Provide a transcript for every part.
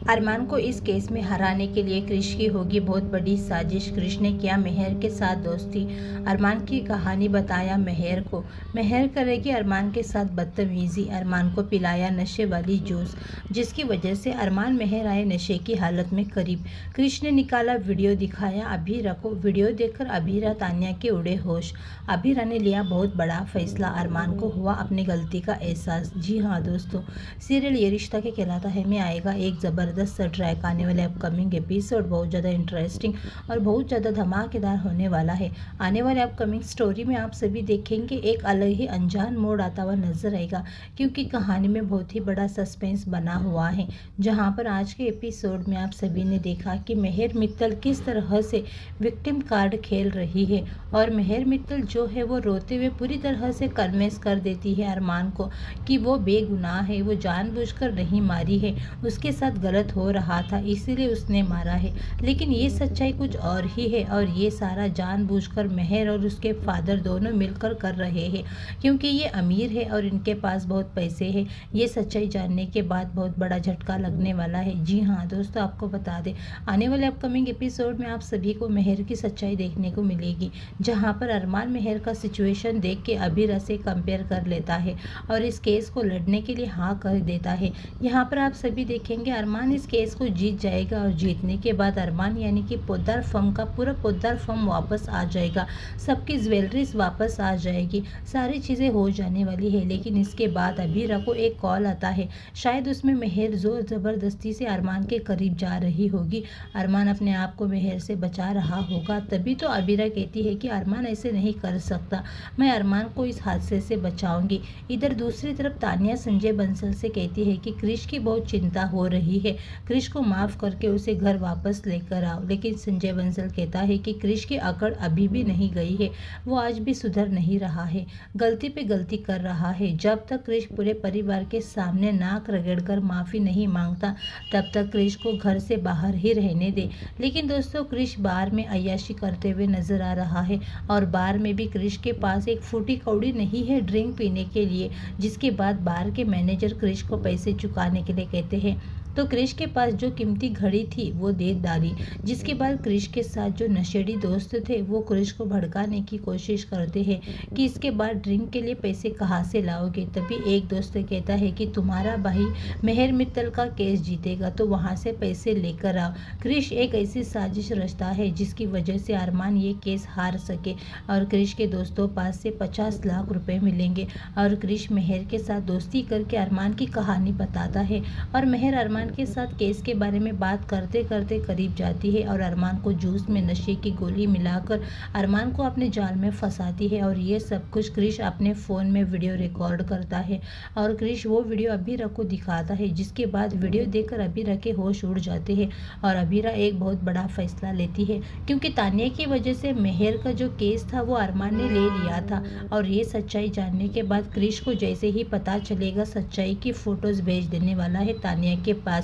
अरमान को इस केस में हराने के लिए क्रिश की होगी बहुत बड़ी साजिश। क्रिश ने किया मेहर के साथ दोस्ती, अरमान की कहानी बताया मेहर को। मेहर करेगी अरमान के साथ बदतमीजी, अरमान को पिलाया नशे वाली जूस, जिसकी वजह से अरमान मेहर आए नशे की हालत में करीब। क्रिश ने निकाला वीडियो, दिखाया अभीरा को। वीडियो देखकर अभीरा तान्या के उड़े होश। अभीरा ने लिया बहुत बड़ा फैसला, अरमान को हुआ अपनी गलती का एहसास। जी हाँ दोस्तों, सीरियल ये रिश्ता क्या कहलाता है में आएगा एक ज़बरदस्त ट्रैक। आने वाले अपकमिंग एपिसोड बहुत ज़्यादा इंटरेस्टिंग और बहुत ज़्यादा धमाकेदार होने वाला है। आने वाले अपकमिंग स्टोरी में आप सभी देखेंगे एक अलग ही अनजान मोड़ आता हुआ नजर आएगा, क्योंकि कहानी में बहुत ही बड़ा सस्पेंस बना हुआ है। जहां पर आज के एपिसोड में आप सभी ने देखा कि मेहर मित्तल किस तरह से विक्टिम कार्ड खेल रही है, और मेहर मित्तल जो है वो रोते हुए पूरी तरह से कन्विंस कर देती है अरमान को कि वो बेगुनाह है, वो जानबूझकर नहीं मारी है, उसके साथ गलत हो रहा था इसीलिए उसने मारा है। लेकिन ये सच्चाई कुछ और ही है, और ये सारा जानबूझकर मेहर और उसके फादर दोनों मिलकर कर रहे हैं, क्योंकि ये अमीर है और इनके पास बहुत पैसे हैं। ये सच्चाई जानने के बाद बहुत बड़ा झटका लगने वाला है। जी हाँ दोस्तों, आपको बता दें आने वाले अपकमिंग एपिसोड में आप सभी को मेहर की सच्चाई देखने को मिलेगी, जहाँ पर अरमान मेहर का सिचुएशन देख के अभीरा से कंपेयर कर लेता है और इस केस को लड़ने के लिए हाँ कर देता है। यहाँ पर आप सभी देखेंगे अरमान इस केस को जीत जाएगा, और जीतने के बाद अरमान यानी कि पोद्दार फर्म का पूरा पोद्दार फर्म वापस आ जाएगा, सबकी ज्वेलरीज वापस आ जाएगी, सारी चीज़ें हो जाने वाली है। लेकिन इसके बाद अभीरा को एक कॉल आता है, शायद उसमें मेहर जोर ज़बरदस्ती से अरमान के करीब जा रही होगी, अरमान अपने आप को मेहर से बचा रहा होगा। तभी तो अभीरा कहती है कि अरमान ऐसे नहीं कर सकता, मैं अरमान को इस हादसे से बचाऊंगी। इधर दूसरी तरफ तान्या संजय बंसल से कहती है कि क्रिश की बहुत चिंता हो रही है, क्रिश को माफ़ करके उसे घर वापस लेकर आओ। लेकिन संजय बंसल कहता है कि क्रिश की अकड़ अभी भी नहीं गई है, वो आज भी सुधर नहीं रहा है, गलती पे गलती कर रहा है। जब तक क्रिश पूरे परिवार के सामने नाक रगड़कर माफ़ी नहीं मांगता, तब तक क्रिश को घर से बाहर ही रहने दे। लेकिन दोस्तों, क्रिश बार में अय्याशी करते हुए नजर आ रहा है, और बार में भी क्रिश के पास एक फूटी कौड़ी नहीं है ड्रिंक पीने के लिए, जिसके बाद बार के मैनेजर क्रिश को पैसे चुकाने के लिए कहते हैं, तो क्रिश के पास जो कीमती घड़ी थी वो दे डाली। जिसके बाद क्रिश के साथ जो नशेड़ी दोस्त थे वो क्रिश को भड़काने की कोशिश करते हैं कि इसके बाद ड्रिंक के लिए पैसे कहाँ से लाओगे। तभी एक दोस्त कहता है कि तुम्हारा भाई मेहर मित्तल का केस जीतेगा तो वहाँ से पैसे लेकर आओ। क्रिश एक ऐसी साजिश रचता है जिसकी वजह से अरमान ये केस हार सके, और क्रिश के दोस्तों पास से 50 लाख रुपए मिलेंगे, और क्रिश मेहर के साथ दोस्ती करके अरमान की कहानी बताता है, और मेहर अरमान के साथ केस के बारे में बात करते करते करीब जाती है, और अरमान को जूस में नशे की गोली मिलाकर अरमान को अपने जाल में फंसाती है। और ये सब कुछ क्रिश अपने फ़ोन में वीडियो रिकॉर्ड करता है, और क्रिश वो वीडियो अभीरा को दिखाता है, जिसके बाद वीडियो देखकर अभीरा के होश उड़ जाते हैं, और अभीरा एक बहुत बड़ा फैसला लेती है, क्योंकि तान्या की वजह से मेहर का जो केस था वो अरमान ने ले लिया था। और ये सच्चाई जानने के बाद क्रिश को जैसे ही पता चलेगा, सच्चाई की फ़ोटोज़ भेज देने वाला है तान्या के पास,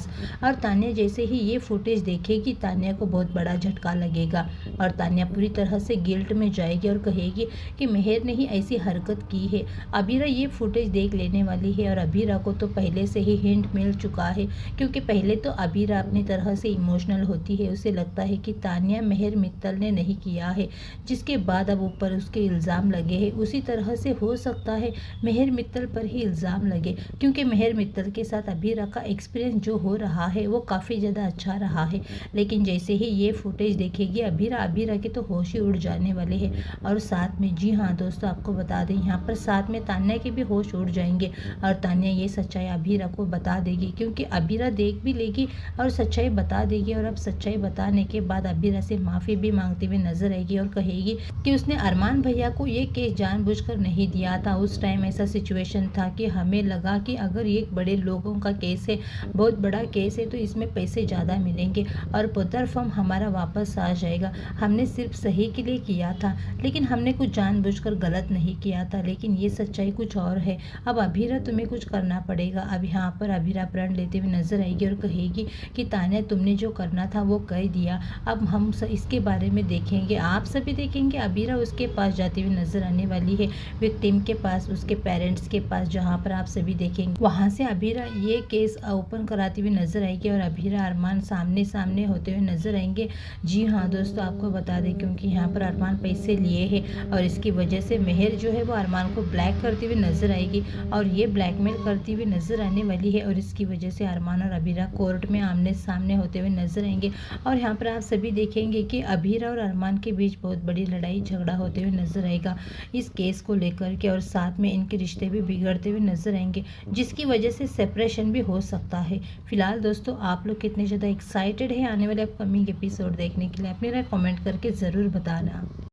और तान्या जैसे ही ये फुटेज देखेगी, तान्या को बहुत बड़ा झटका लगेगा, और तान्या पूरी तरह से गिल्ट में जाएगी और कहेगी कि मेहर ने ही ऐसी हरकत की है। अभीरा ये फुटेज देख लेने वाली है, और अभीरा को तो पहले से ही हिंट मिल चुका है, क्योंकि पहले तो अभीरा अपनी तरह से इमोशनल होती है, उसे लगता है कि तान्या मेहर मित्तल ने नहीं किया है, जिसके बाद अब ऊपर उसके इल्ज़ाम लगे हैं। उसी तरह से हो सकता है मेहर मित्तल पर ही इल्ज़ाम लगे, क्योंकि मेहर मित्तल के साथ अभीरा का एक्सपीरियंस जो हो रहा है वो काफ़ी ज़्यादा अच्छा रहा है। लेकिन जैसे ही ये फुटेज देखेगी अभीरा के तो होश ही उड़ जाने वाले हैं, और साथ में जी हाँ दोस्तों, आपको बता दें यहाँ पर साथ में तान्या के भी होश उड़ जाएंगे, और तान्या ये सच्चाई अभीरा को बता देगी, क्योंकि अभीरा देख भी लेगी और सच्चाई बता देगी। और अब सच्चाई बताने के बाद अभीरा से माफ़ी भी मांगते हुए नजर आएगी, और कहेगी कि उसने अरमान भैया को ये केस जानबूझकर नहीं दिया था। उस टाइम ऐसा सिचुएशन था कि हमें लगा कि अगर ये बड़े लोगों का केस है, बहुत बड़ा केस है, तो इसमें पैसे ज़्यादा मिलेंगे और पोद्दार फर्म हमारा वापस आ जाएगा। हमने सिर्फ सही के लिए किया था, लेकिन हमने कुछ जानबूझकर गलत नहीं किया था। लेकिन ये सच्चाई कुछ और है। अब अभीरा तुम्हें कुछ करना पड़ेगा। अब यहाँ पर अभीरा प्रण लेते हुए नजर आएगी और कहेगी कि तान्या, तुमने जो करना था वो कह दिया, अब हम इसके बारे में देखेंगे, आप सभी देखेंगे। अभीरा उसके पास जाती हुई नजर आने वाली है, विक्टिम के पास, उसके पेरेंट्स के पास, जहाँ पर आप सभी देखेंगे। वहाँ से अभीरा ये केस ओपन कराते आती हुई नजर आएगी और अभीरा अरमान सामने सामने होते हुए नजर आएंगे। जी हाँ दोस्तों, आपको बता दें क्योंकि यहाँ पर अरमान पैसे लिए हैं और इसकी वजह से मेहर जो है वो अरमान को ब्लैक करती हुई नजर आएगी और ये ब्लैकमेल करती हुई नजर आने वाली है और इसकी वजह से अरमान और अभीरा कोर्ट में आमने सामने होते हुए नजर आएंगे। और यहाँ पर आप सभी देखेंगे कि अभीरा और अरमान के बीच बहुत बड़ी लड़ाई झगड़ा होते हुए नजर आएगा इस केस को लेकर के, और साथ में इनके रिश्ते भी बिगड़ते हुए नजर आएंगे जिसकी वजह से सेपरेशन भी हो सकता है। फिलहाल दोस्तों, आप लोग कितने ज़्यादा एक्साइटेड हैं आने वाले अपकमिंग एपिसोड देखने के लिए? अपनी राय कमेंट करके ज़रूर बताना।